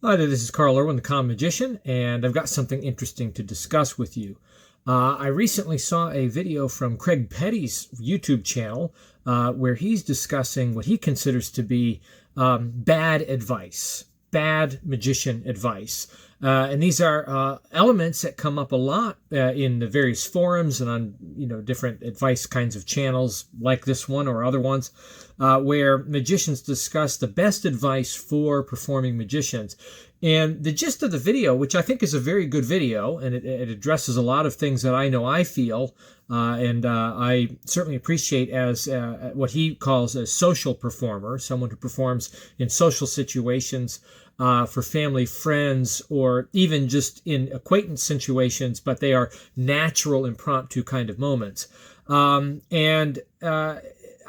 Hi there, this is Carl Irwin, the Common Magician, and I've got something interesting to discuss with you. I recently saw a video from Craig Petty's YouTube channel where he's discussing what he considers to be bad advice, bad magician advice. And these are elements that come up a lot in the various forums and on different advice kinds of channels like this one or other ones, where magicians discuss the best advice for performing magicians. And the gist of the video, which I think is a very good video, and it addresses a lot of things that I know I feel, and I certainly appreciate as what he calls a social performer, someone who performs in social situations for family, friends, or even just in acquaintance situations, but they are natural, impromptu kind of moments. I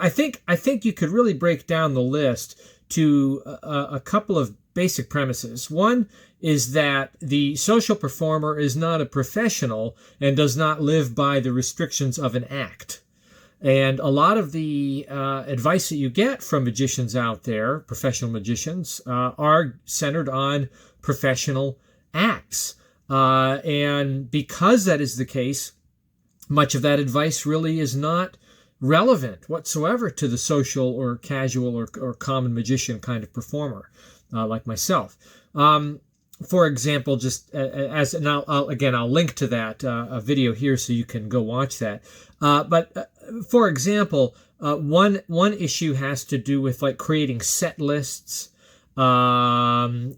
think you could really break down the list to a couple of basic premises. One is that the social performer is not a professional and does not live by the restrictions of an act. And a lot of the advice that you get from magicians out there, professional magicians, are centered on professional acts. And because that is the case, much of that advice really is not relevant whatsoever to the social or casual or common magician kind of performer, like myself. For example, just and I'll link to that a video here so you can go watch that. But for example, one issue has to do with like creating set lists, and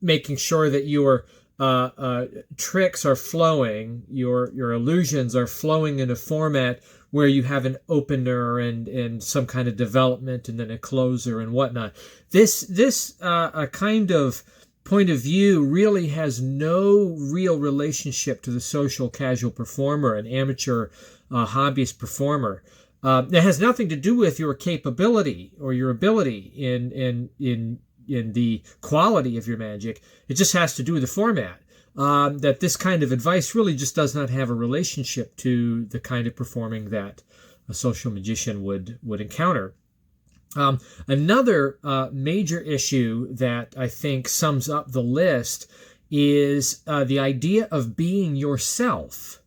making sure that your tricks are flowing, your illusions are flowing in a format where you have an opener and some kind of development and then a closer and whatnot. This kind of point of view really has no real relationship to the social casual performer, an amateur hobbyist performer. It has nothing to do with your capability or your ability in the quality of your magic. It just has to do with the format. That this kind of advice really just does not have a relationship to the kind of performing that a social magician would encounter. Another major issue that I think sums up the list is the idea of being yourself.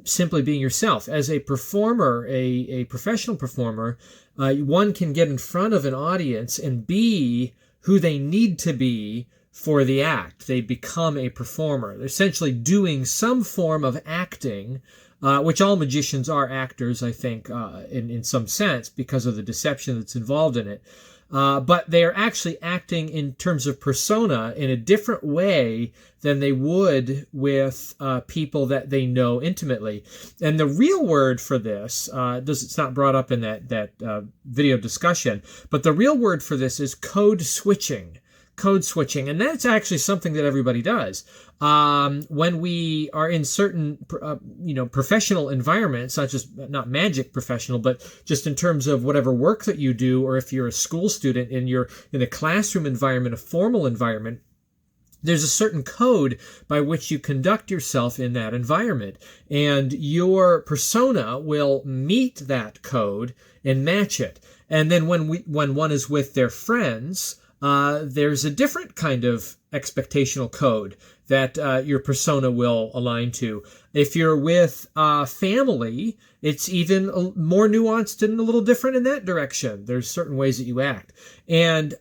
Simply being yourself. As a performer, a professional performer, one can get in front of an audience and be who they need to be for the act. They become a performer. They're essentially doing some form of acting, which all magicians are actors, I think, in some sense, because of the deception that's involved in it. But they are actually acting in terms of persona in a different way than they would with people that they know intimately. And the real word for this, it's not brought up in that video discussion, but the real word for this is code switching. Code switching, and that's actually something that everybody does. When we are in certain, professional environments, not magic professional, but just in terms of whatever work that you do, or if you're a school student and you're in a classroom environment, a formal environment, there's a certain code by which you conduct yourself in that environment, and your persona will meet that code and match it. And then when one is with their friends, there's a different kind of expectational code that your persona will align to. If you're with family, it's even more nuanced and a little different in that direction. There's certain ways that you act. And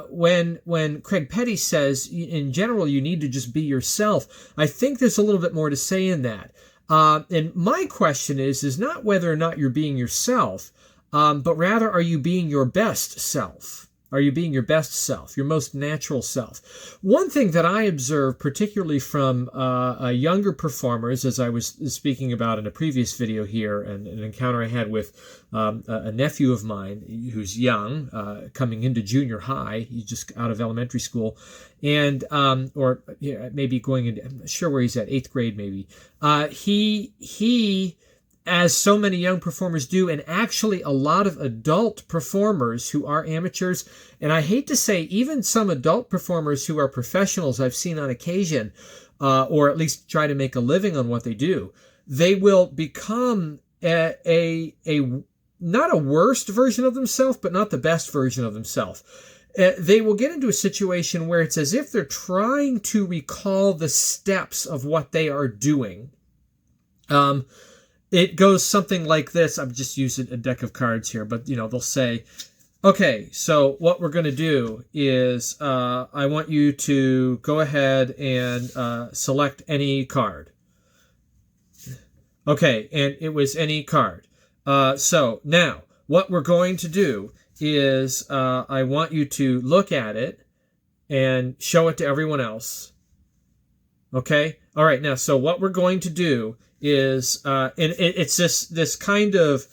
when Craig Petty says, in general, you need to just be yourself, I think there's a little bit more to say in that. And my question is not whether or not you're being yourself, but rather, are you being your best self? Are you being your best self, your most natural self? One thing that I observe, particularly from younger performers, as I was speaking about in a previous video here, and an encounter I had with a nephew of mine who's young, coming into junior high, he's just out of elementary school, and maybe going into, I'm not sure where he's at, 8th grade maybe. He as so many young performers do, and actually a lot of adult performers who are amateurs, and I hate to say even some adult performers who are professionals I've seen on occasion, or at least try to make a living on what they do, they will become a not a worst version of themselves, but not the best version of themselves. they will get into a situation where it's as if they're trying to recall the steps of what they are doing. It goes something like this. I'm just using a deck of cards here, but they'll say, okay, so what we're going to do is I want you to go ahead and select any card. Okay, and it was any card. So now what we're going to do is I want you to look at it and show it to everyone else. Okay? All right, now, so what we're going to do is, and it's this kind of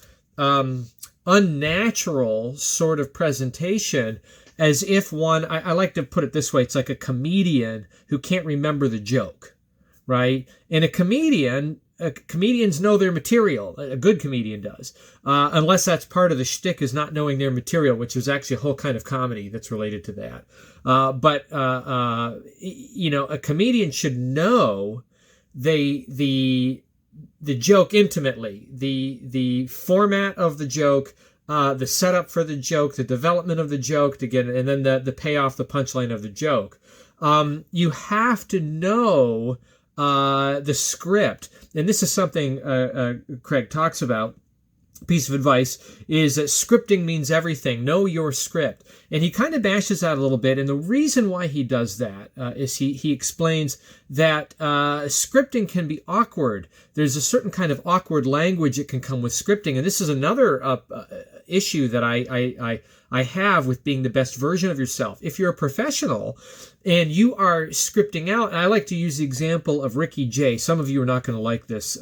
unnatural sort of presentation, as if one, I like to put it this way, it's like a comedian who can't remember the joke, right? And comedians know their material. A good comedian does, unless that's part of the shtick, is not knowing their material, which is actually a whole kind of comedy that's related to that. But a comedian should know the joke intimately, the format of the joke, the setup for the joke, the development of the joke to get it, and then the payoff, the punchline of the joke. You have to know the script, and this is something Craig talks about. Piece of advice is that scripting means everything. Know your script. And he kind of bashes that a little bit. And the reason why he does that is he explains that scripting can be awkward. There's a certain kind of awkward language that can come with scripting. And this is another issue that I have with being the best version of yourself. If you're a professional and you are scripting out, and I like to use the example of Ricky Jay. Some of you are not going to like this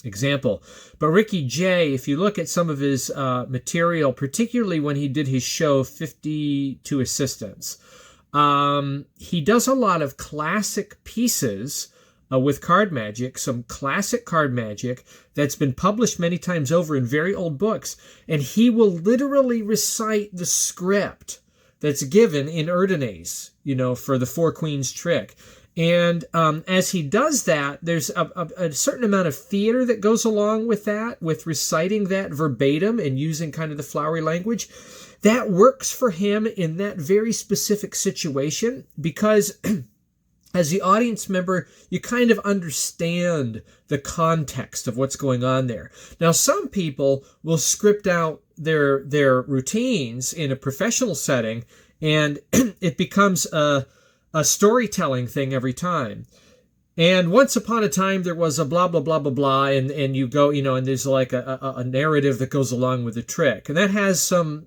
example, but Ricky Jay, if you look at some of his material, particularly when he did his show 52 Assistants, he does a lot of classic pieces with card magic, some classic card magic that's been published many times over in very old books, and he will literally recite the script that's given in Erdonase, for the Four Queens trick. And as he does that, there's a certain amount of theater that goes along with that, with reciting that verbatim and using kind of the flowery language. That works for him in that very specific situation because as the audience member, you kind of understand the context of what's going on there. Now, some people will script out their routines in a professional setting, and it becomes a storytelling thing every time. And once upon a time, there was a blah, blah, blah, blah, blah, and you go, and there's like a narrative that goes along with the trick. And that has some,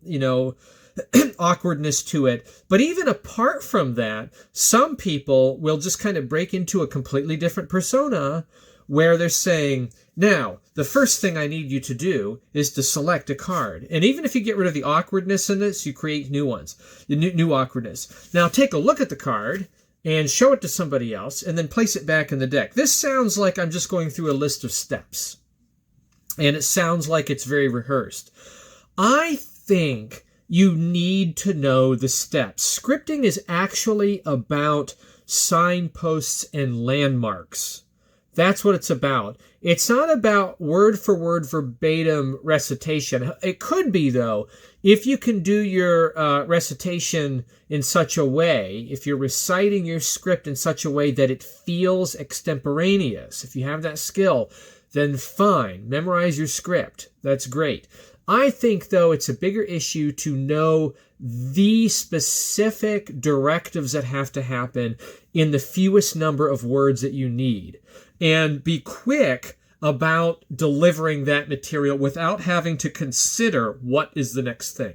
awkwardness to it. But even apart from that, some people will just kind of break into a completely different persona where they're saying, now, the first thing I need you to do is to select a card. And even if you get rid of the awkwardness in this, you create new ones, new awkwardness. Now, take a look at the card and show it to somebody else and then place it back in the deck. This sounds like I'm just going through a list of steps. And it sounds like it's very rehearsed. I think you need to know the steps. Scripting is actually about signposts and landmarks. That's what it's about. It's not about word for word verbatim recitation. It could be, though, if you can do your recitation in such a way, if you're reciting your script in such a way that it feels extemporaneous, if you have that skill, then fine. Memorize your script. That's great. I think, though, it's a bigger issue to know the specific directives that have to happen in the fewest number of words that you need. And be quick about delivering that material without having to consider what is the next thing.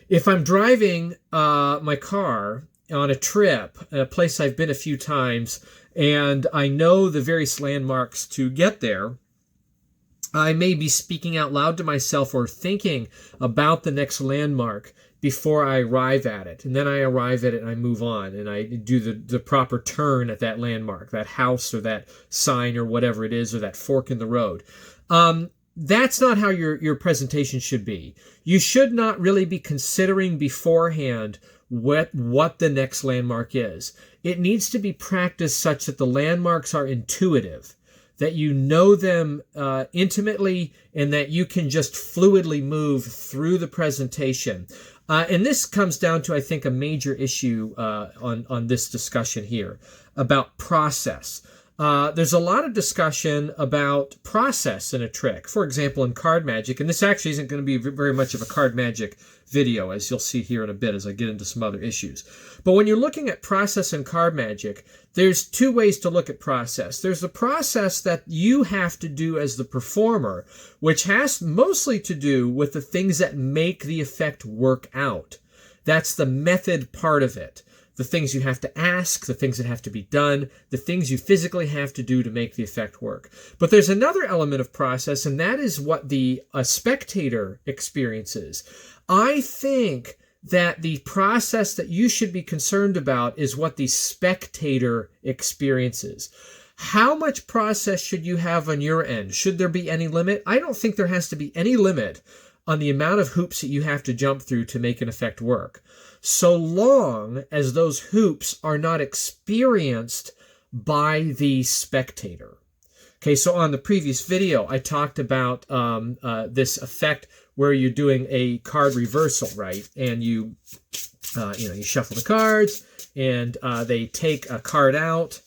If I'm driving my car on a trip, a place I've been a few times, and I know the various landmarks to get there, I may be speaking out loud to myself or thinking about the next landmark before I arrive at it. And then I arrive at it and I move on and I do the proper turn at that landmark, that house or that sign or whatever it is, or that fork in the road. That's not how your presentation should be. You should not really be considering beforehand what the next landmark is. It needs to be practiced such that the landmarks are intuitive. that you know them intimately, and that you can just fluidly move through the presentation. And this comes down to, I think, a major issue on this discussion here about process. There's a lot of discussion about process in a trick. For example, in card magic, and this actually isn't going to be very much of a card magic video, as you'll see here in a bit as I get into some other issues. But when you're looking at process in card magic, there's two ways to look at process. There's the process that you have to do as the performer, which has mostly to do with the things that make the effect work out. That's the method part of it. The things you have to ask, the things that have to be done, the things you physically have to do to make the effect work. But there's another element of process, and that is what the spectator experiences. I think that the process that you should be concerned about is what the spectator experiences. How much process should you have on your end? Should there be any limit? I don't think there has to be any limit on the amount of hoops that you have to jump through to make an effect work, so long as those hoops are not experienced by the spectator. Okay, so on the previous video, I talked about this effect where you're doing a card reversal, right? And you shuffle the cards, and they take a card out,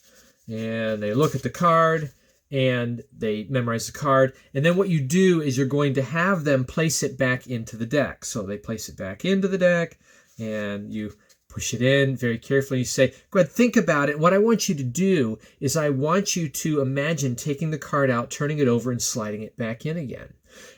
and they look at the card, and they memorize the card. And then what you do is you're going to have them place it back into the deck. So they place it back into the deck, and you push it in very carefully. You say, go ahead, think about it. What I want you to do is I want you to imagine taking the card out, turning it over, and sliding it back in again.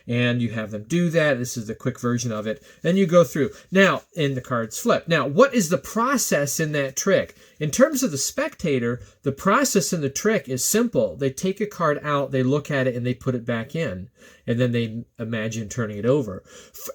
And you have them do that. This is the quick version of it. Then you go through. Now, and the cards flip. Now, what is the process in that trick? In terms of the spectator, the process in the trick is simple. They take a card out, they look at it, and they put it back in. And then they imagine turning it over.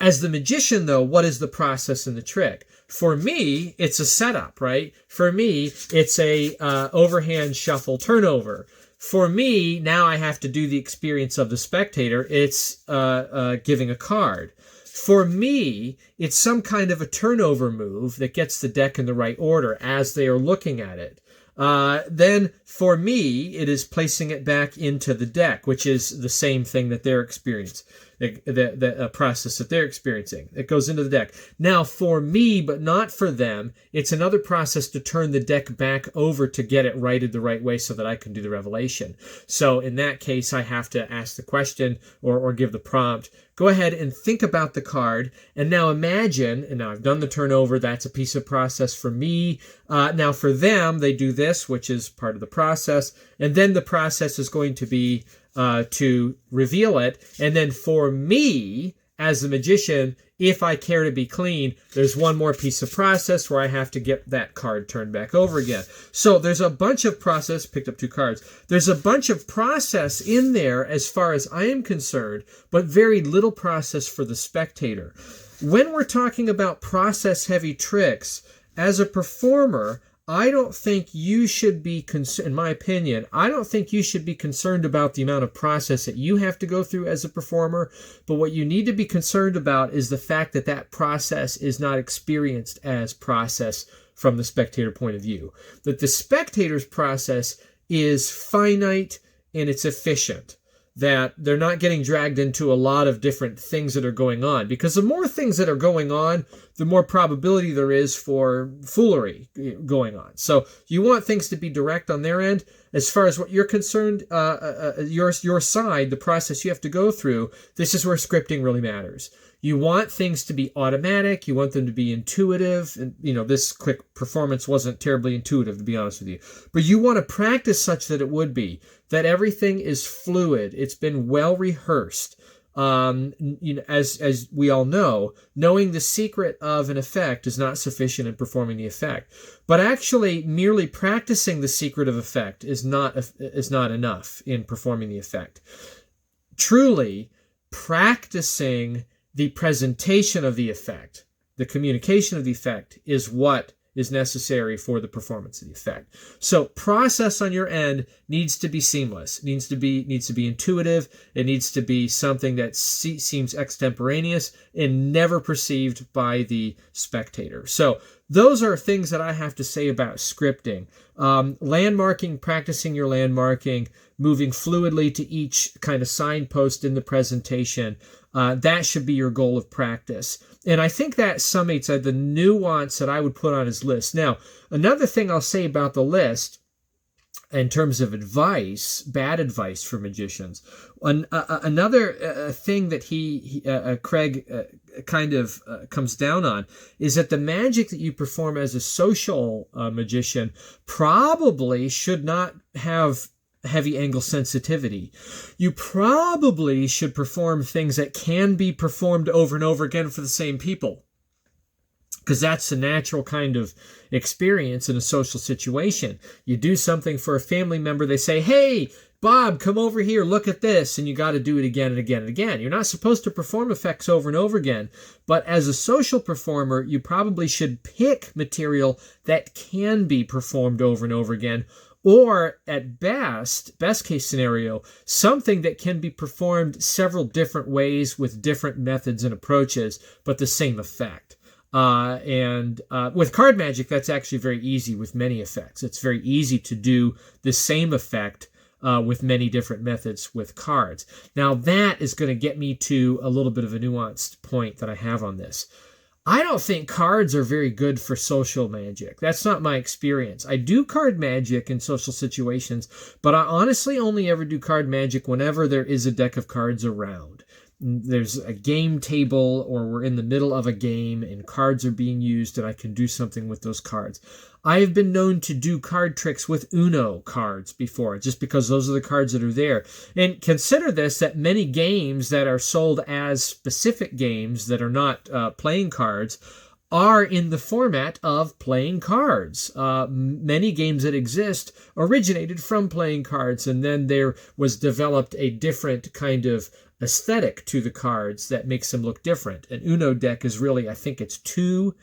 As the magician, though, what is the process in the trick? For me, it's a setup, right? For me, it's a overhand shuffle turnover. For me, now I have to do the experience of the spectator. It's giving a card. For me, it's some kind of a turnover move that gets the deck in the right order as they are looking at it. Then for me, it is placing it back into the deck, which is the same thing that they're experiencing, the process that they're experiencing. It goes into the deck. Now for me, but not for them, it's another process to turn the deck back over to get it righted the right way so that I can do the revelation. So in that case, I have to ask the question or give the prompt. Go ahead and think about the card, and now imagine, and now I've done the turnover, that's a piece of process for me. Now for them, they do this, which is part of the process, and then the process is going to be to reveal it, and then for me, as the magician, if I care to be clean, there's one more piece of process where I have to get that card turned back over again. So there's a bunch of process, picked up two cards. There's a bunch of process in there as far as I am concerned, but very little process for the spectator. When we're talking about process-heavy tricks, as a performer, I don't think you should be, in my opinion, I don't think you should be concerned about the amount of process that you have to go through as a performer. But what you need to be concerned about is the fact that that process is not experienced as process from the spectator point of view. That the spectator's process is finite and it's efficient. That they're not getting dragged into a lot of different things that are going on. Because the more things that are going on, the more probability there is for foolery going on. So you want things to be direct on their end. As far as what you're concerned, your side, the process you have to go through, this is where scripting really matters. You want things to be automatic. You want them to be intuitive. And, this quick performance wasn't terribly intuitive, to be honest with you. But you want to practice such that it would be, that everything is fluid. It's been well rehearsed. As we all know, knowing the secret of an effect is not sufficient in performing the effect. But actually, merely practicing the secret of effect is not enough in performing the effect. Truly, practicing the presentation of the effect, the communication of the effect, is what is necessary for the performance of the effect. So process on your end needs to be seamless. It needs to be intuitive. It needs to be something that seems extemporaneous and never perceived by the spectator. So those are things that I have to say about scripting. Landmarking, practicing your landmarking, moving fluidly to each kind of signpost in the presentation. That should be your goal of practice. And I think that summates the nuance that I would put on his list. Now, another thing I'll say about the list in terms of advice, bad advice for magicians. Another thing that Craig kind of comes down on is that the magic that you perform as a social magician probably should not have heavy angle sensitivity. You probably should perform things that can be performed over and over again for the same people, because that's the natural kind of experience in a social situation. You do something for a family member, they say, "Hey, Bob, come over here, look at this," and you got to do it again and again and again. You're not supposed to perform effects over and over again, but as a social performer, you probably should pick material that can be performed over and over again, or at best case scenario, something that can be performed several different ways with different methods and approaches, but the same effect. And with card magic, that's actually very easy with many effects. It's very easy to do the same effect with many different methods with cards. Now, that is going to get me to a little bit of a nuanced point that I have on this. I don't think cards are very good for social magic. That's not my experience. I do card magic in social situations, but I honestly only ever do card magic whenever there is a deck of cards around. There's a game table, or we're in the middle of a game and cards are being used and I can do something with those cards. I have been known to do card tricks with Uno cards before, just because those are the cards that are there. And consider this, that many games that are sold as specific games that are not playing cards are in the format of playing cards. Many games that exist originated from playing cards, and then there was developed a different kind of aesthetic to the cards that makes them look different. An Uno deck is really, I think it's two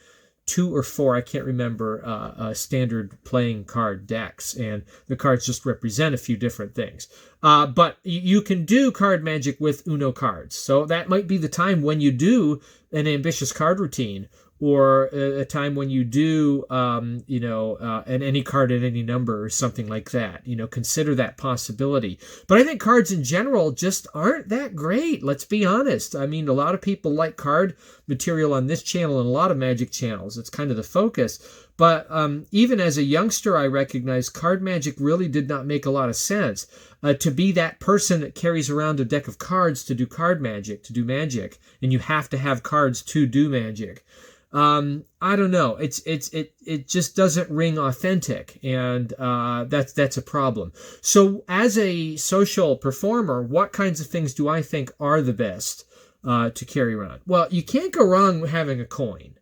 or four, I can't remember, standard playing card decks, and the cards just represent a few different things. But you can do card magic with Uno cards. So that might be the time when you do an ambitious card routine, or a time when you do, an any card at any number or something like that. Consider that possibility. But I think cards in general just aren't that great. Let's be honest. I mean, a lot of people like card material on this channel and a lot of magic channels. It's kind of the focus. But even as a youngster, I recognized card magic really did not make a lot of sense. To be that person that carries around a deck of cards to do card magic, to do magic, and you have to have cards to do magic. I don't know. It just doesn't ring authentic, and that's a problem. So as a social performer, what kinds of things do I think are the best to carry around? Well, you can't go wrong with having a coin.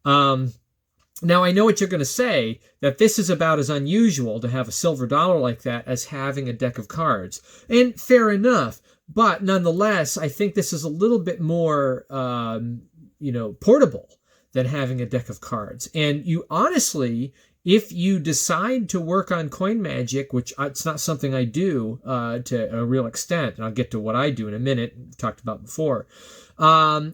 Now, I know what you're going to say, that this is about as unusual to have a silver dollar like that as having a deck of cards. And fair enough. But nonetheless, I think this is a little bit more, portable than having a deck of cards. And you honestly, if you decide to work on coin magic, which it's not something I do to a real extent, and I'll get to what I do in a minute, talked about before,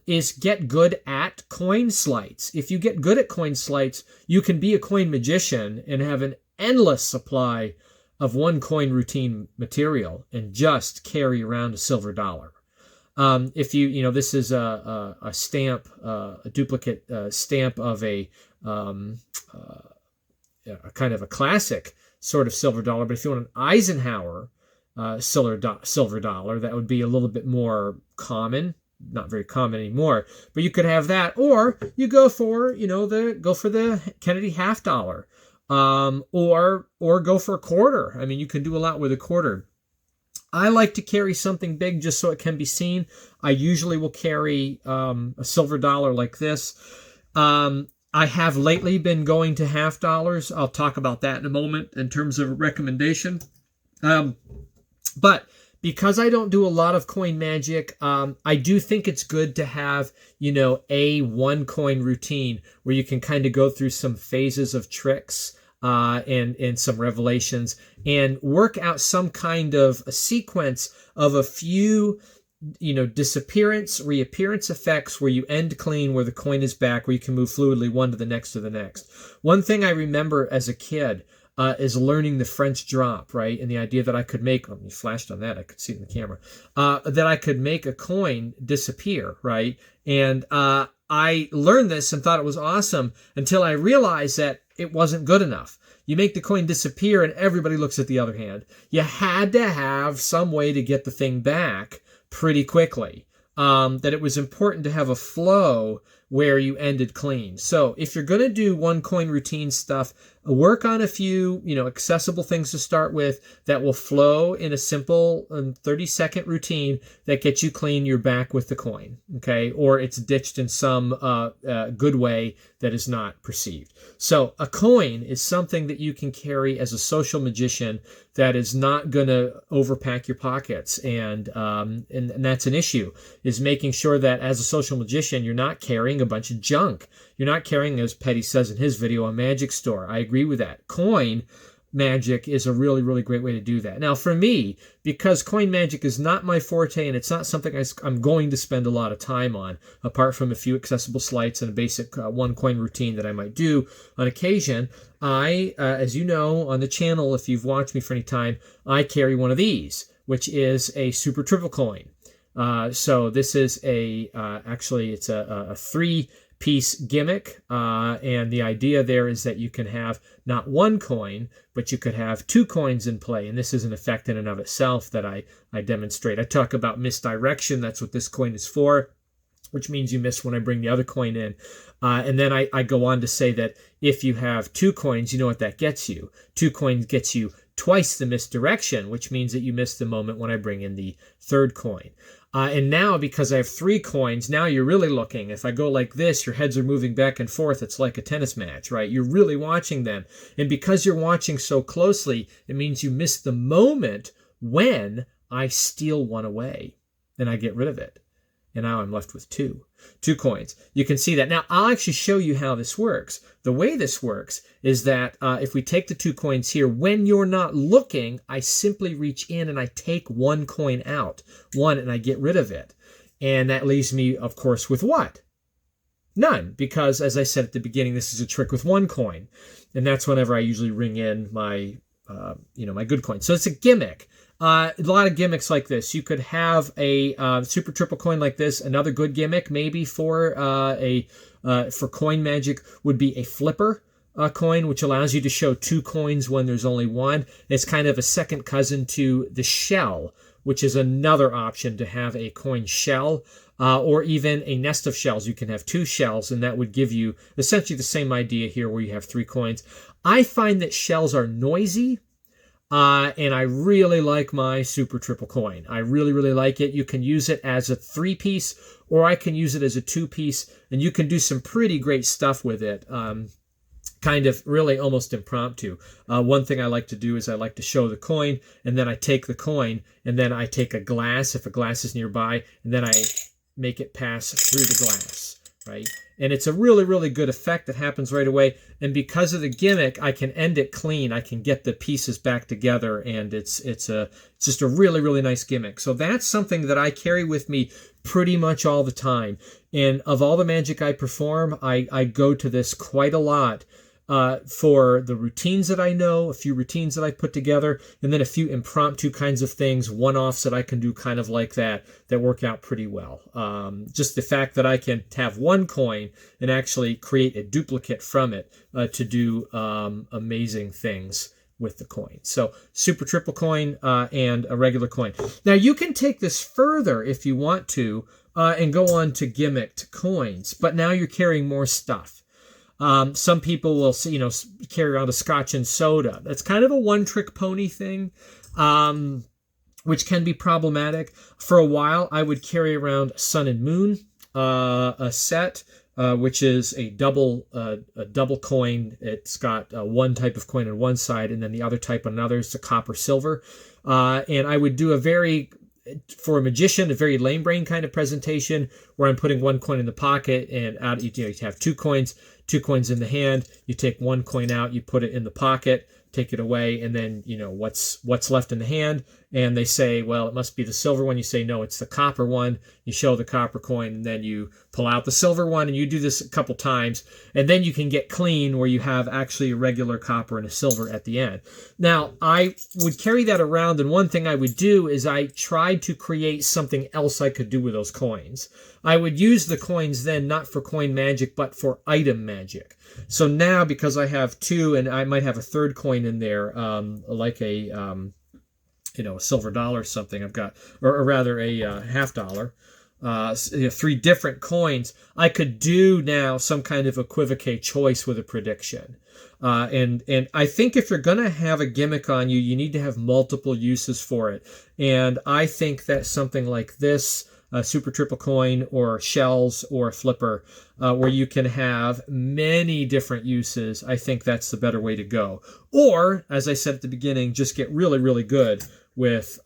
is get good at coin sleights. If you get good at coin sleights, you can be a coin magician and have an endless supply of one coin routine material and just carry around a silver dollar. If this is a stamp, a duplicate stamp of a kind of a classic sort of silver dollar. But if you want an Eisenhower silver dollar, that would be a little bit more common. Not very common anymore, but you could have that, or you go for the Kennedy half dollar, or go for a quarter. I mean, you can do a lot with a quarter. I like to carry something big just so it can be seen. I usually will carry a silver dollar like this. I have lately been going to half dollars. I'll talk about that in a moment in terms of a recommendation. But because I don't do a lot of coin magic, I do think it's good to have, a one coin routine where you can kind of go through some phases of tricks and some revelations and work out some kind of a sequence of a few disappearance, reappearance effects where you end clean, where the coin is back, where you can move fluidly one to the next to the next. One thing I remember as a kid is learning the French drop, right? And the idea that I could make, you flashed on that, I could see it in the camera, that I could make a coin disappear, right? And I learned this and thought it was awesome until I realized that it wasn't good enough. You make the coin disappear and everybody looks at the other hand. You had to have some way to get the thing back pretty quickly. That it was important to have a flow where you ended clean. So if you're going to do one coin routine stuff, work on a few, accessible things to start with that will flow in a simple 30-second routine that gets you clean. You're back with the coin, okay? Or it's ditched in some good way that is not perceived. So a coin is something that you can carry as a social magician that is not going to overpack your pockets. And that's an issue, is making sure that as a social magician, you're not carrying a bunch of junk. You're not carrying, as Petty says in his video, a magic store. I agree with that. Coin magic is a really, really great way to do that. Now, for me, because coin magic is not my forte and it's not something I'm going to spend a lot of time on, apart from a few accessible sleights and a basic one coin routine that I might do on occasion, I, as you know, on the channel, if you've watched me for any time, I carry one of these, which is a super triple coin. So this is actually it's a 3-piece gimmick, and the idea there is that you can have not one coin, but you could have 2 coins in play, and this is an effect in and of itself that I demonstrate. I talk about misdirection. That's what this coin is for, which means you miss when I bring the other coin in. And then I go on to say that if you have 2 coins, you know what that gets you. 2 coins gets you twice the misdirection, which means that you miss the moment when I bring in the 3rd coin. And now, because I have 3 coins, now you're really looking. If I go like this, your heads are moving back and forth. It's like a tennis match, right? You're really watching them. And because you're watching so closely, it means you miss the moment when I steal one away and I get rid of it. And now I'm left with 2 coins. You can see that. Now, I'll actually show you how this works. The way this works is that if we take the 2 coins here, when you're not looking, I simply reach in and I take 1 coin out. And I get rid of it. And that leaves me, of course, with what? None. Because, as I said at the beginning, this is a trick with 1 coin. And that's whenever I usually ring in my, my good coin. So it's a gimmick. A lot of gimmicks like this. You could have a super triple coin like this. Another good gimmick, maybe for coin magic, would be a flipper coin, which allows you to show 2 coins when there's only 1. It's kind of a second cousin to the shell, which is another option to have a coin shell, or even a nest of shells. You can have 2 shells, and that would give you essentially the same idea here, where you have 3 coins. I find that shells are noisy. And I really like my super triple coin. I really, really like it. You can use it as a 3-piece, or I can use it as a 2-piece, and you can do some pretty great stuff with it. Kind of really almost impromptu. One thing I like to do is I like to show the coin, and then I take the coin, and then I take a glass, if a glass is nearby, and then I make it pass through the glass, right? And it's a really, really good effect that happens right away. And because of the gimmick, I can end it clean. I can get the pieces back together, and it's just a really, really nice gimmick. So that's something that I carry with me pretty much all the time. And of all the magic I perform, I go to this quite a lot. For the routines that I know, a few routines that I put together, and then a few impromptu kinds of things, one-offs that I can do kind of like that work out pretty well. Just the fact that I can have 1 coin and actually create a duplicate from it to do amazing things with the coin. So super triple coin and a regular coin. Now you can take this further if you want to and go on to gimmicked coins, but now you're carrying more stuff. Some people will, carry around a scotch and soda. That's kind of a one-trick pony thing, which can be problematic. For a while, I would carry around sun and moon, a set, which is a double coin. It's got one type of coin on one side and then the other type on another. It's a copper silver. And I would do for a magician, a very lame brain kind of presentation where I'm putting one coin in the pocket and out. You have two coins in the hand. You take one coin out, you put it in the pocket, take it away, and then what's left in the hand. And they say, well, it must be the silver one. You say, no, it's the copper one. You show the copper coin, and then you pull out the silver one, and you do this a couple times, and then you can get clean where you have actually a regular copper and a silver at the end. Now, I would carry that around, and one thing I would do is I tried to create something else I could do with those coins. I would use the coins then not for coin magic, but for item magic. So now, because I have two, and I might have a third coin in there, like a silver dollar or something, I've got, or rather a half dollar, three different coins, I could do now some kind of equivocate choice with a prediction. And I think if you're going to have a gimmick on you, you need to have multiple uses for it. And I think that something like this, a super triple coin or shells or a flipper, where you can have many different uses, I think that's the better way to go. Or, as I said at the beginning, just get really, really good with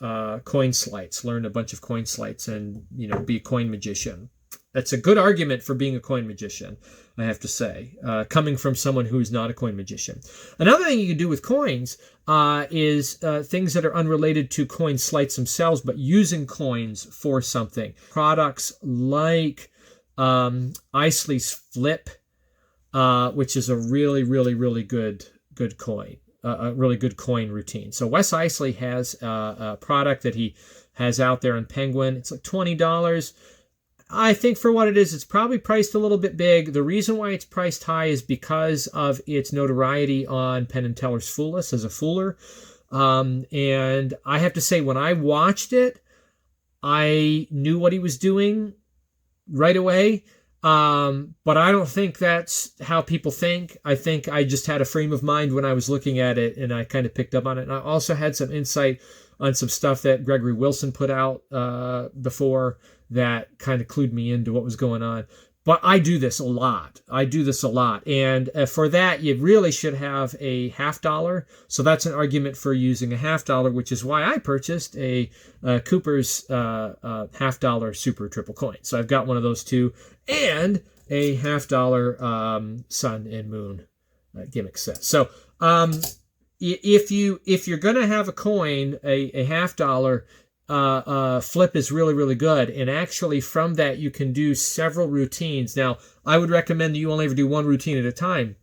coin sleights. Learn a bunch of coin sleights and be a coin magician. That's a good argument for being a coin magician, I have to say, coming from someone who's not a coin magician. Another thing you can do with coins is things that are unrelated to coin sleights themselves, but using coins for something. Products like Isley's Flip, which is a really, really, really good coin, a really good coin routine. So Wes Isley has a product that he has out there in Penguin. It's like $20. I think for what it is, it's probably priced a little bit big. The reason why it's priced high is because of its notoriety on Penn and Teller's Fool Us as a fooler. And I have to say, when I watched it, I knew what he was doing right away. But I don't think that's how people think. I think I just had a frame of mind when I was looking at it, and I kind of picked up on it. And I also had some insight on some stuff that Gregory Wilson put out before that kind of clued me into what was going on. But I do this a lot. And for that, you really should have a half dollar. So that's an argument for using a half dollar, which is why I purchased a Cooper's half dollar super triple coin. So I've got one of those too, and a half dollar sun and moon gimmick set. So if you're going to have a coin, a half dollar, flip is really, really good. And actually from that, you can do several routines. Now, I would recommend that you only ever do one routine at a time.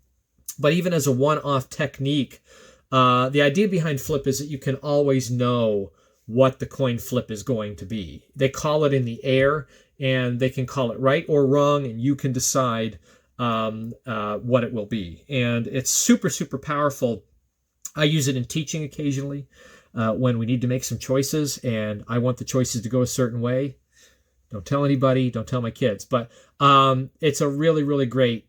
But even as a one-off technique, the idea behind flip is that you can always know what the coin flip is going to be. They call it in the air, and they can call it right or wrong, and you can decide what it will be. And it's super, super powerful. I use it in teaching occasionally. When we need to make some choices and I want the choices to go a certain way. Don't tell anybody, don't tell my kids, but it's a really, really great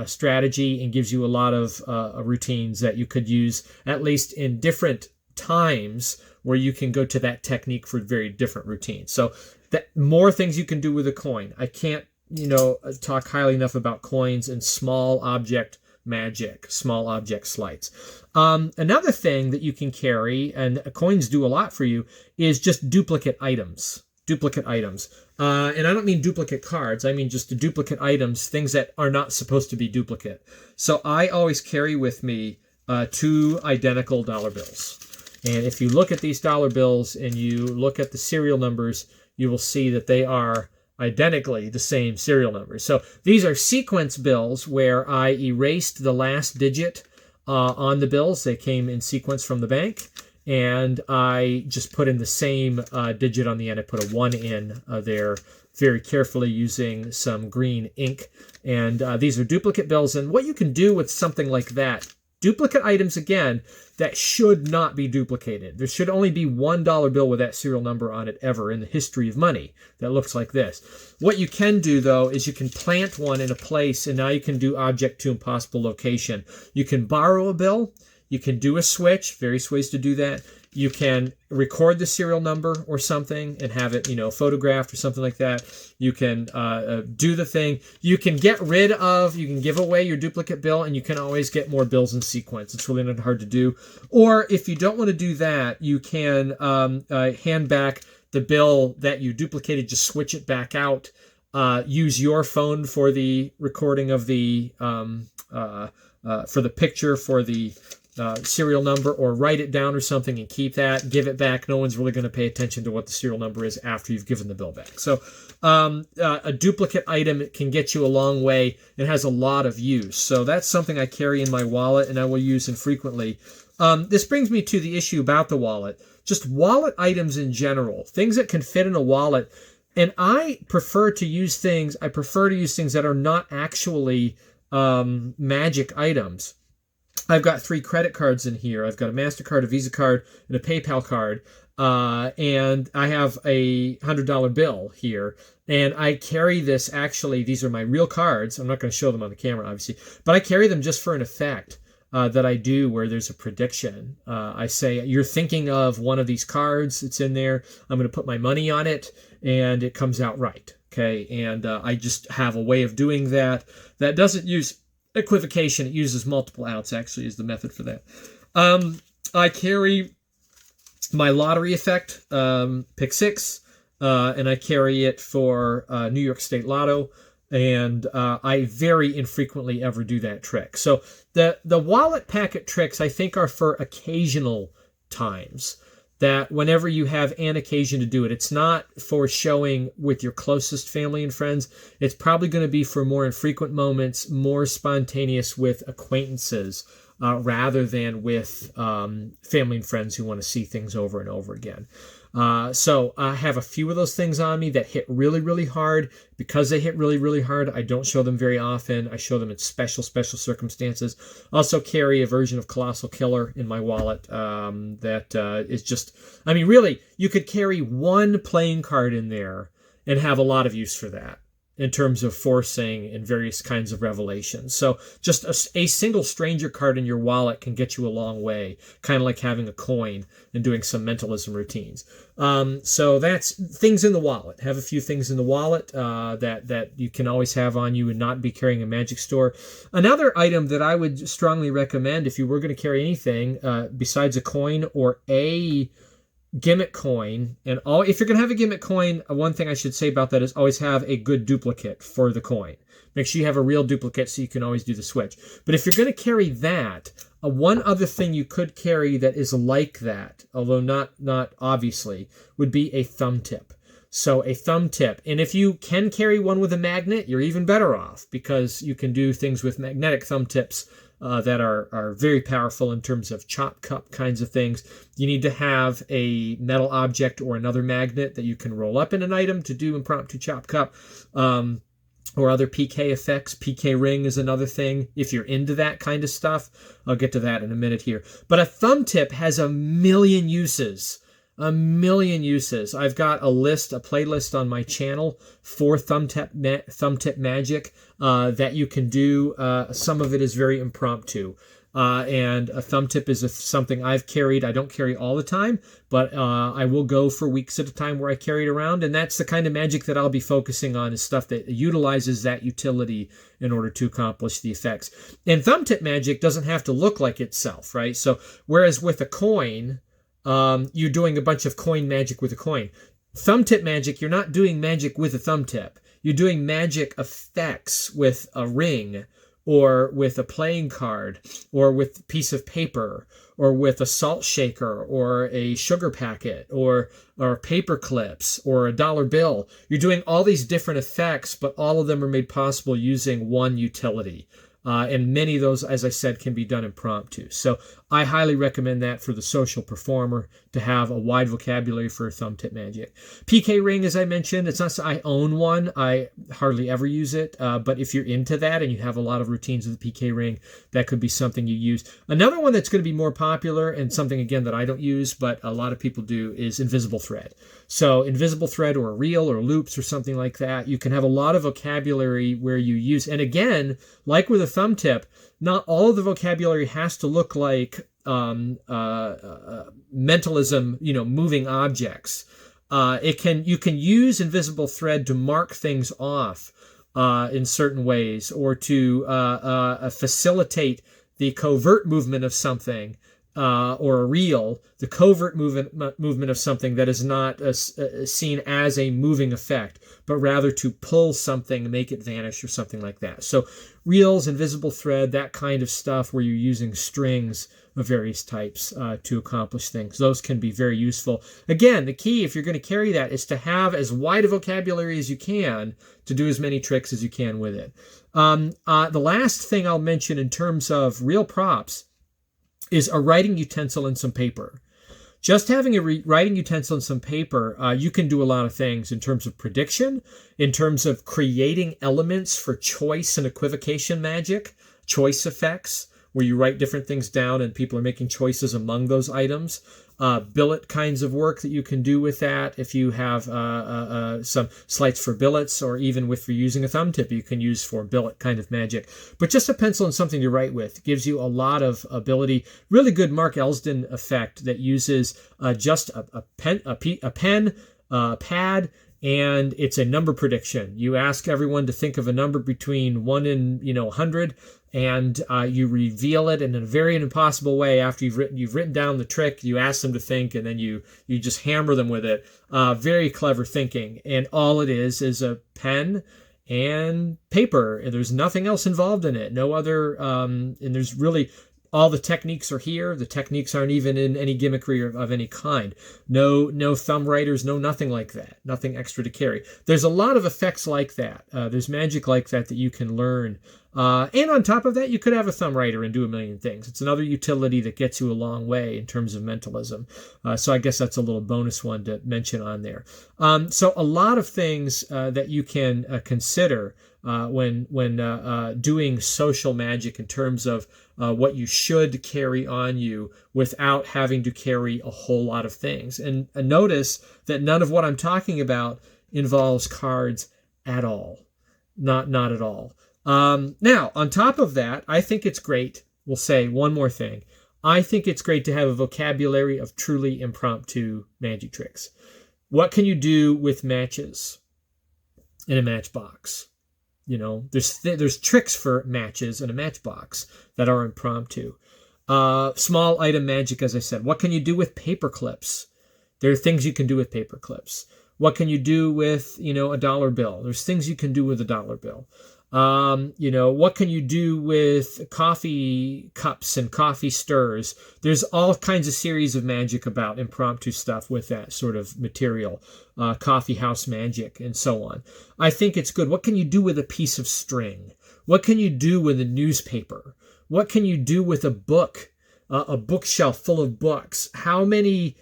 strategy and gives you a lot of routines that you could use at least in different times where you can go to that technique for very different routines. So that more things you can do with a coin. I can't, talk highly enough about coins and small object magic, small object sleights. Another thing that you can carry, and coins do a lot for you, is just duplicate items. And I don't mean duplicate cards. I mean just duplicate items, things that are not supposed to be duplicate. So I always carry with me two identical dollar bills. And if you look at these dollar bills and you look at the serial numbers, you will see that they are identically the same serial numbers. So these are sequence bills where I erased the last digit on the bills. They came in sequence from the bank, and I just put in the same digit on the end. I put a 1 in there very carefully using some green ink. And these are duplicate bills. And what you can do with something like that, duplicate items, again, that should not be duplicated. There should only be $1 bill with that serial number on it ever in the history of money that looks like this. What you can do, though, is you can plant one in a place, and now you can do object to impossible location. You can borrow a bill. You can do a switch, various ways to do that. You can record the serial number or something and have it, photographed or something like that. You can do the thing. You can get rid of, you can give away your duplicate bill, and you can always get more bills in sequence. It's really not hard to do. Or if you don't want to do that, you can hand back the bill that you duplicated, just switch it back out. Use your phone for the recording of the for the picture for the serial number, or write it down or something and keep that, give it back. No one's really going to pay attention to what the serial number is after you've given the bill back. So a duplicate item can get you a long way. It has a lot of use. So that's something I carry in my wallet and I will use infrequently. This brings me to the issue about the wallet. Just wallet items in general, things that can fit in a wallet. And I prefer to use things that are not actually magic items. I've got 3 credit cards in here. I've got a MasterCard, a Visa card, and a PayPal card. And I have a $100 bill here. And I carry this, actually, these are my real cards. I'm not going to show them on the camera, obviously. But I carry them just for an effect that I do where there's a prediction. I say, you're thinking of one of these cards. It's in there. I'm going to put my money on it. And it comes out right. Okay. And I just have a way of doing that. That doesn't use equivocation. It uses multiple outs, actually, is the method for that. I carry my lottery effect, pick 6, and I carry it for New York State Lotto. And I very infrequently ever do that trick. So the wallet packet tricks, I think, are for occasional times. That whenever you have an occasion to do it, it's not for showing with your closest family and friends. It's probably going to be for more infrequent moments, more spontaneous with acquaintances, rather than with family and friends who want to see things over and over again. So I have a few of those things on me that hit really, really hard. Because they hit really, really hard, I don't show them very often. I show them in special circumstances. Also carry a version of Colossal Killer in my wallet that is just, really, you could carry one playing card in there and have a lot of use for that in terms of forcing and various kinds of revelations. So just a single stranger card in your wallet can get you a long way, kind of like having a coin and doing some mentalism routines. So that's things in the wallet. Have a few things in the wallet that you can always have on you and not be carrying a magic store. Another item that I would strongly recommend if you were going to carry anything besides a coin or a gimmick coin, and if you're going to have a gimmick coin, one thing I should say about that is always have a good duplicate for the coin. Make sure you have a real duplicate so you can always do the switch. But if you're going to carry that, one other thing you could carry that is like that, although not obviously, would be a thumb tip. So a thumb tip. And if you can carry one with a magnet, you're even better off because you can do things with magnetic thumb tips that are very powerful in terms of chop cup kinds of things. You need to have a metal object or another magnet that you can roll up in an item to do impromptu chop cup, or other PK effects. PK ring is another thing if you're into that kind of stuff. I'll get to that in a minute here. But a thumb tip has a million uses. I've got a playlist on my channel for thumb tip magic that you can do. Some of it is very impromptu. And a thumb tip is something I've carried. I don't carry all the time, but I will go for weeks at a time where I carry it around. And that's the kind of magic that I'll be focusing on, is stuff that utilizes that utility in order to accomplish the effects. And thumb tip magic doesn't have to look like itself, right? So whereas with a coin, you're doing a bunch of coin magic with a coin. Thumb tip magic, you're not doing magic with a thumb tip. You're doing magic effects with a ring, or with a playing card, or with a piece of paper, or with a salt shaker, or a sugar packet, or paper clips, or a dollar bill. You're doing all these different effects, but all of them are made possible using one utility. And many of those, as I said, can be done impromptu. So I highly recommend that for the social performer, to have a wide vocabulary for thumb tip magic. PK ring, as I mentioned, it's not I own one. I hardly ever use it. But if you're into that and you have a lot of routines with the PK ring, that could be something you use. Another one that's going to be more popular, and something, again, that I don't use, but a lot of people do, is invisible thread. So invisible thread, or a reel, or loops, or something like that. You can have a lot of vocabulary where you use, and again, like with a thumb tip, not all of the vocabulary has to look like mentalism, moving objects. You can use invisible thread to mark things off in certain ways, or to facilitate the covert movement of something, or a reel, the covert movement of something that is not seen as a moving effect, but rather to pull something, make it vanish, or something like that. So reels, invisible thread, that kind of stuff where you're using strings of various types to accomplish things. Those can be very useful. Again, the key, if you're going to carry that, is to have as wide a vocabulary as you can to do as many tricks as you can with it. The last thing I'll mention in terms of real props is a writing utensil and some paper. Just having a writing utensil and some paper, you can do a lot of things in terms of prediction, in terms of creating elements for choice and equivocation magic, choice effects, where you write different things down and people are making choices among those items. Billet kinds of work that you can do with that. If you have some sleights for billets, or even for using a thumb tip, you can use for billet kind of magic. But just a pencil and something to write with gives you a lot of ability. Really good Mark Elsdon effect that uses just a pen, pad, and it's a number prediction. You ask everyone to think of a number between 1 and 100, and you reveal it in a very impossible way after you've written down the trick. You ask them to think, and then you just hammer them with it. Very clever thinking, and all it is a pen and paper. There's nothing else involved in it. No other, and there's really, all the techniques are here. The techniques aren't even in any gimmickry of any kind. No thumb writers, no nothing like that. Nothing extra to carry. There's a lot of effects like that. There's magic like that you can learn. And on top of that, you could have a thumb writer and do a million things. It's another utility that gets you a long way in terms of mentalism. So I guess that's a little bonus one to mention on there. So a lot of things that you can consider when doing social magic in terms of what you should carry on you without having to carry a whole lot of things. And notice that none of what I'm talking about involves cards at all. Not at all. Now, on top of that, I think it's great. We'll say one more thing. I think it's great to have a vocabulary of truly impromptu magic tricks. What can you do with matches in a matchbox? There's tricks for matches in a matchbox that are impromptu. Small item magic, as I said. What can you do with paper clips? There are things you can do with paper clips. What can you do with, a dollar bill? There's things you can do with a dollar bill. What can you do with coffee cups and coffee stirs? There's all kinds of series of magic about impromptu stuff with that sort of material, coffee house magic and so on. I think it's good. What can you do with a piece of string? What can you do with a newspaper? What can you do with a book, a bookshelf full of books? How many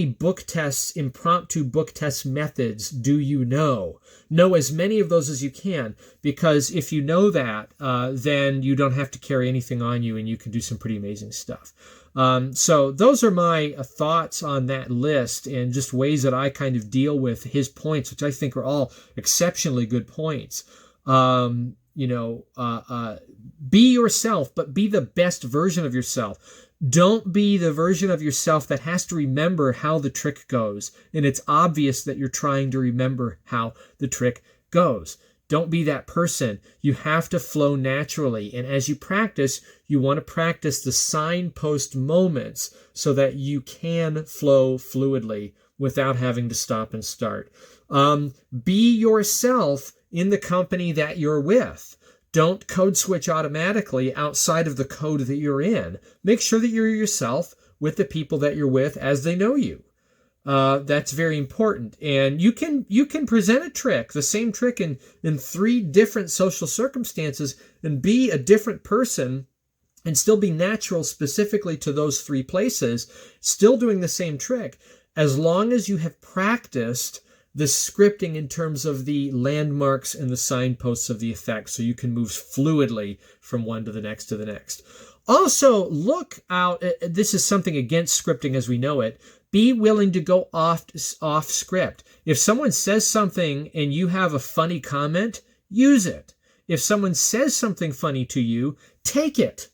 book tests, impromptu book test methods do you know? Know as many of those as you can, because if you know that, then you don't have to carry anything on you and you can do some pretty amazing stuff. So those are my thoughts on that list, and just ways that I kind of deal with his points, which I think are all exceptionally good points. Be yourself, but be the best version of yourself. Don't be the version of yourself that has to remember how the trick goes, and it's obvious that you're trying to remember how the trick goes. Don't be that person. You have to flow naturally, and as you practice, you want to practice the signpost moments so that you can flow fluidly without having to stop and start. Be yourself in the company that you're with. Don't code switch automatically outside of the code that you're in. Make sure that you're yourself with the people that you're with as they know you. That's very important. And you can present a trick, the same trick in 3 different social circumstances, and be a different person and still be natural specifically to those 3 places, still doing the same trick, as long as you have practiced the scripting in terms of the landmarks and the signposts of the effect, so you can move fluidly from one to the next to the next. Also, look out. This is something against scripting as we know it. Be willing to go off script. If someone says something and you have a funny comment, use it. If someone says something funny to you, take it.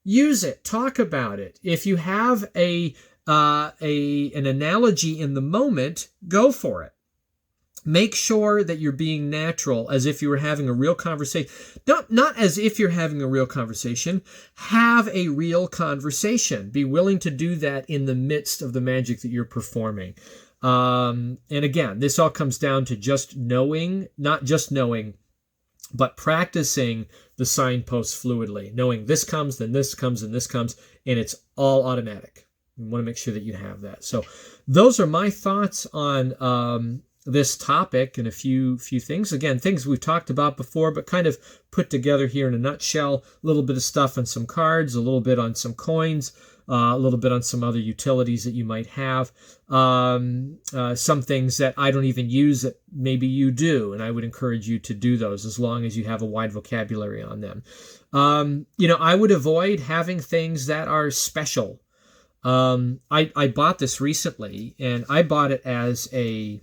use it. Talk about it. If you have an analogy in the moment, go for it. Make sure that you're being natural, as if you were having a real conversation. Not as if you're having a real conversation. Have a real conversation. Be willing to do that in the midst of the magic that you're performing. And again, this all comes down to just knowing, not just knowing, but practicing the signposts fluidly. Knowing this comes, then this comes, and this comes, and it's all automatic. You want to make sure that you have that. So those are my thoughts on this topic and a few things. Again, things we've talked about before, but kind of put together here in a nutshell. A little bit of stuff on some cards, a little bit on some coins, a little bit on some other utilities that you might have. Some things that I don't even use that maybe you do, and I would encourage you to do those as long as you have a wide vocabulary on them. I would avoid having things that are special. I bought this recently, and I bought it as a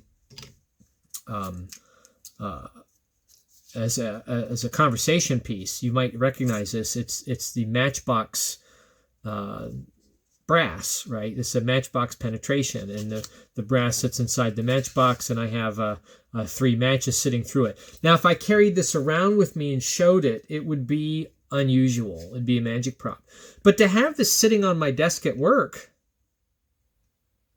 conversation piece. You might recognize this. It's the Matchbox brass, right? It's a Matchbox penetration, and the brass sits inside the matchbox, and I have 3 matches sitting through it. Now, if I carried this around with me and showed it, it would be unusual. It'd be a magic prop. But to have this sitting on my desk at work,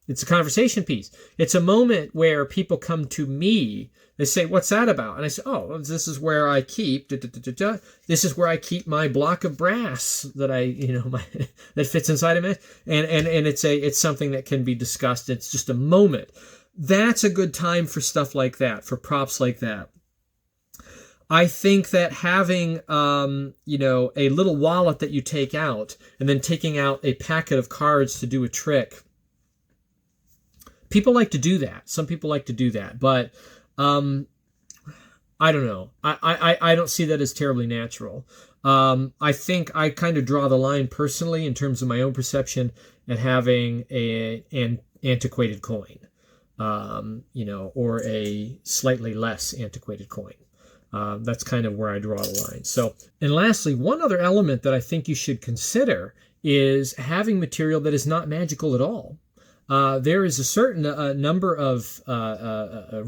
it's a conversation piece. It's a moment where people come to me. They say, "What's that about?" And I say, "Oh, this is where I keep. This is where I keep my block of brass that that fits inside of it." And it's something that can be discussed. It's just a moment. That's a good time for stuff like that, for props like that. I think that having a little wallet that you take out, and then taking out a packet of cards to do a trick. People like to do that. Some people like to do that, but I don't know. I don't see that as terribly natural. I think I kind of draw the line personally in terms of my own perception at having an antiquated coin, or a slightly less antiquated coin. That's kind of where I draw the line. So, and lastly, one other element that I think you should consider is having material that is not magical at all. There is a certain number of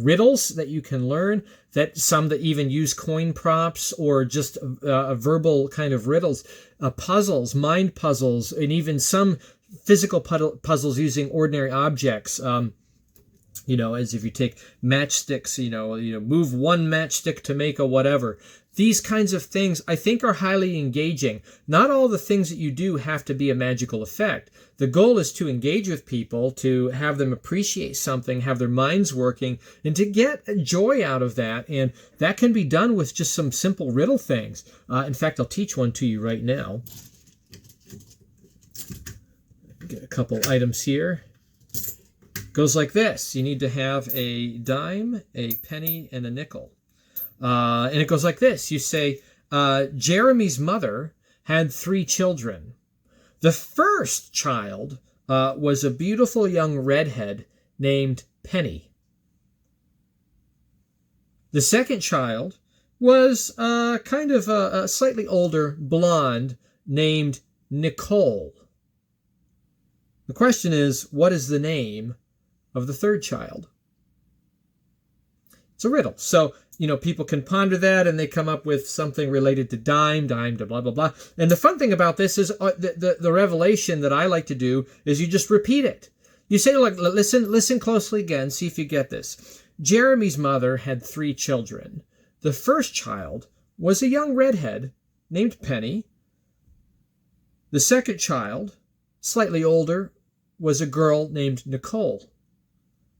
riddles that you can learn, that some that even use coin props or just verbal kind of riddles, puzzles, mind puzzles, and even some physical puzzles using ordinary objects. As if you take matchsticks, move one matchstick to make a whatever. These kinds of things I think are highly engaging. Not all the things that you do have to be a magical effect. The goal is to engage with people, to have them appreciate something, have their minds working, and to get joy out of that. And that can be done with just some simple riddle things. In fact, I'll teach one to you right now. Get a couple items here. Goes like this. You need to have a dime, a penny, and a nickel. And it goes like this. You say, Jeremy's mother had 3 children. The first child was a beautiful young redhead named Penny. The second child was kind of a slightly older blonde named Nicole. The question is, what is the name of the third child? It's a riddle. So, people can ponder that, and they come up with something related to dime to blah, blah, blah. And the fun thing about this is the revelation that I like to do is you just repeat it. You say, like, listen closely again, see if you get this. Jeremy's mother had 3 children. The first child was a young redhead named Penny. The second child, slightly older, was a girl named Nicole.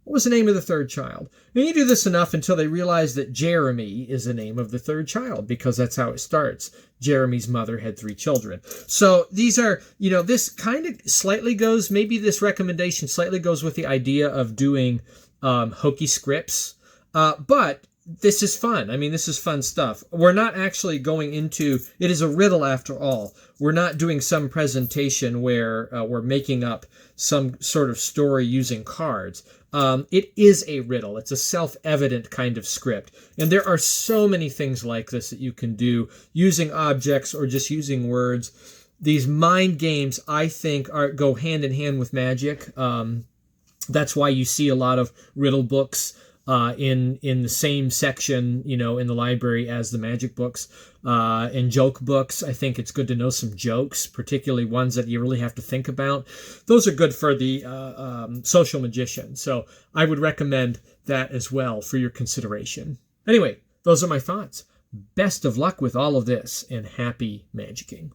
What was the name of the third child? And you do this enough until they realize that Jeremy is the name of the third child, because that's how it starts. Jeremy's mother had 3 children. So these are, this kind of slightly goes, maybe this recommendation slightly goes with the idea of doing hokey scripts. But this is fun. I mean, this is fun stuff. We're not actually going into, it is a riddle after all. We're not doing some presentation where we're making up some sort of story using cards. It is a riddle. It's a self-evident kind of script. And there are so many things like this that you can do using objects or just using words. these mind games, I think, go hand in hand with magic. That's why you see a lot of riddle books in the same section, in the library as the magic books. And joke books, I think it's good to know some jokes, particularly ones that you really have to think about. Those are good for the social magician. So I would recommend that as well for your consideration. Anyway, those are my thoughts. Best of luck with all of this, and happy magicking.